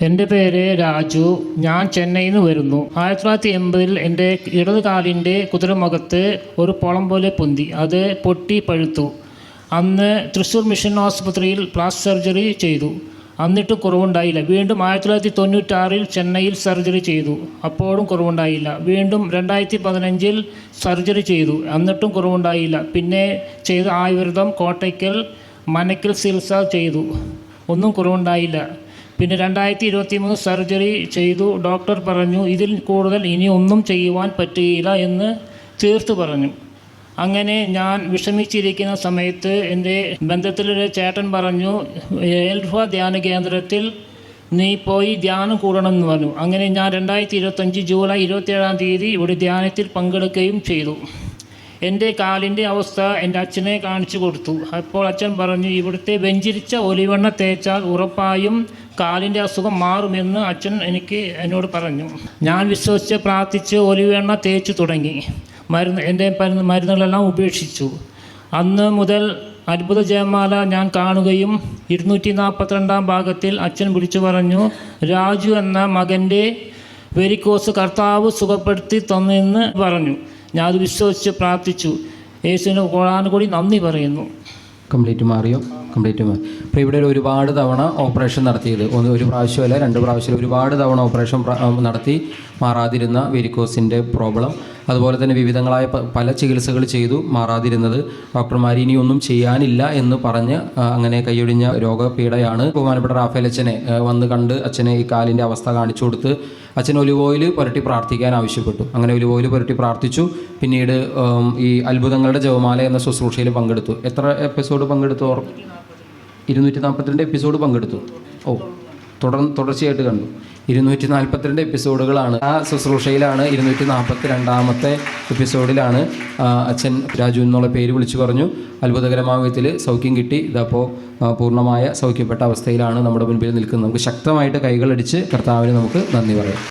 എൻ്റെ പേര് രാജു. ഞാൻ ചെന്നൈയിൽ നിന്ന് വരുന്നു. 1980 എൻ്റെ ഇടത് കാലിൻ്റെ കുതിരമുഖത്ത് ഒരു പൊളം പോലെ പൊന്തി. അത് പൊട്ടി പഴുത്തു. അന്ന് തൃശ്ശൂർ മിഷൻ ആസ്പത്രിയിൽ പ്ലാസ്റ്റിക് സർജറി ചെയ്തു. എന്നിട്ട് കുറവുണ്ടായില്ല. വീണ്ടും 1996 ചെന്നൈയിൽ സർജറി ചെയ്തു. അപ്പോഴും കുറവുണ്ടായില്ല. വീണ്ടും 2015 സർജറി ചെയ്തു. എന്നിട്ടും കുറവുണ്ടായില്ല. പിന്നെ ചെയ്ത ആയുർവേദം, കോട്ടയ്ക്കൽ, മനക്കൽ ചികിത്സ ചെയ്തു. ഒന്നും കുറവുണ്ടായില്ല. പിന്നെ 2023 സർജറി ചെയ്തു. ഡോക്ടർ പറഞ്ഞു ഇതിൽ കൂടുതൽ ഇനി ഒന്നും ചെയ്യുവാൻ പറ്റുകയില്ല എന്ന് തീർത്തു പറഞ്ഞു. അങ്ങനെ ഞാൻ വിഷമിച്ചിരിക്കുന്ന സമയത്ത് എൻ്റെ ബന്ധത്തിലൊരു ചേട്ടൻ പറഞ്ഞു, എൽഫ ധ്യാന കേന്ദ്രത്തിൽ നീ പോയി ധ്യാനം കൂടണമെന്ന് പറഞ്ഞു. അങ്ങനെ ഞാൻ 2025 ജൂലൈ 27 ഇവിടെ ധ്യാനത്തിൽ പങ്കെടുക്കുകയും ചെയ്തു. എൻ്റെ കാലിൻ്റെ അവസ്ഥ എൻ്റെ അച്ഛനെ കാണിച്ചു കൊടുത്തു. അപ്പോൾ അച്ഛൻ പറഞ്ഞു, ഇവിടുത്തെ വെഞ്ചിരിച്ച ഒലിവെണ്ണ തേച്ചാൽ ഉറപ്പായും കാലിൻ്റെ അസുഖം മാറുമെന്ന് അച്ഛൻ എന്നോട് പറഞ്ഞു. ഞാൻ വിശ്വസിച്ച് പ്രാർത്ഥിച്ച് ഒലിവെണ്ണ തേച്ച് തുടങ്ങി. എൻ്റെ മരുന്നുകളെല്ലാം ഉപേക്ഷിച്ചു. അന്ന് മുതൽ അത്ഭുത ജയമാല ഞാൻ കാണുകയും 242 ഭാഗത്തിൽ അച്ഛൻ വിളിച്ചു പറഞ്ഞു, രാജു എന്ന മകൻ്റെ വെരിക്കോസ് കർത്താവ് സുഖപ്പെടുത്തി തന്നെന്ന് പറഞ്ഞു. ഞാൻ അത് വിശ്വസിച്ച് പ്രാർത്ഥിച്ചു. യേശുവിന് കൂടി നന്ദി പറയുന്നു. കംപ്ലീറ്റ് മാറിയോ? കംപ്ലീറ്റ് മാറി. അപ്പോൾ ഇവിടെ ഒരുപാട് തവണ ഓപ്പറേഷൻ നടത്തിയത്, ഒരു പ്രാവശ്യമല്ല 2 പ്രാവശ്യം, ഒരുപാട് തവണ ഓപ്പറേഷൻ നടത്തി മാറാതിരുന്ന വെരിക്കോസിൻ്റെ പ്രോബ്ലം, അതുപോലെ തന്നെ വിവിധങ്ങളായ പല ചികിത്സകൾ ചെയ്തു മാറാതിരുന്നത്, ഡോക്ടർമാർ ഇനി ഒന്നും ചെയ്യാനില്ല എന്ന് പറഞ്ഞ് അങ്ങനെ കൈയൊഴിഞ്ഞ രോഗപീഠയാണ്. ബഹുമാനപ്പെട്ട റാഫേൽ അച്ഛനെ വന്ന് കണ്ട് അച്ഛനെ ഈ കാലിൻ്റെ അവസ്ഥ കാണിച്ചു കൊടുത്ത് അച്ഛൻ ഒലിവ് ഓയിൽ പുരട്ടി പ്രാർത്ഥിക്കാൻ ആവശ്യപ്പെട്ടു. അങ്ങനെ ഒലിവ് ഓയിൽ പുരട്ടി പ്രാർത്ഥിച്ചു. പിന്നീട് ഈ അത്ഭുതങ്ങളുടെ ജപമാല എന്ന ശുശ്രൂഷയിൽ പങ്കെടുത്തു. എത്ര എപ്പിസോഡ് പങ്കെടുത്തു? 242 എപ്പിസോഡ് പങ്കെടുത്തു. തുടർച്ചയായിട്ട് കണ്ടു. 242 എപ്പിസോഡുകളാണ്. ആ ശുശ്രൂഷയിലാണ് 242ാമത്തെ എപ്പിസോഡിലാണ് അച്ഛൻ രാജു എന്നുള്ള പേര് വിളിച്ചു പറഞ്ഞു. അത്ഭുതകരമായ വിധത്തിൽ സൗഖ്യം കിട്ടി. ഇതപ്പോൾ പൂർണ്ണമായ സൗഖ്യപ്പെട്ട അവസ്ഥയിലാണ് നമ്മുടെ മുൻപിൽ നിൽക്കുന്നത്. നമുക്ക് ശക്തമായിട്ട് കൈകളടിച്ച് കർത്താവിന് നമുക്ക് നന്ദി പറയാം.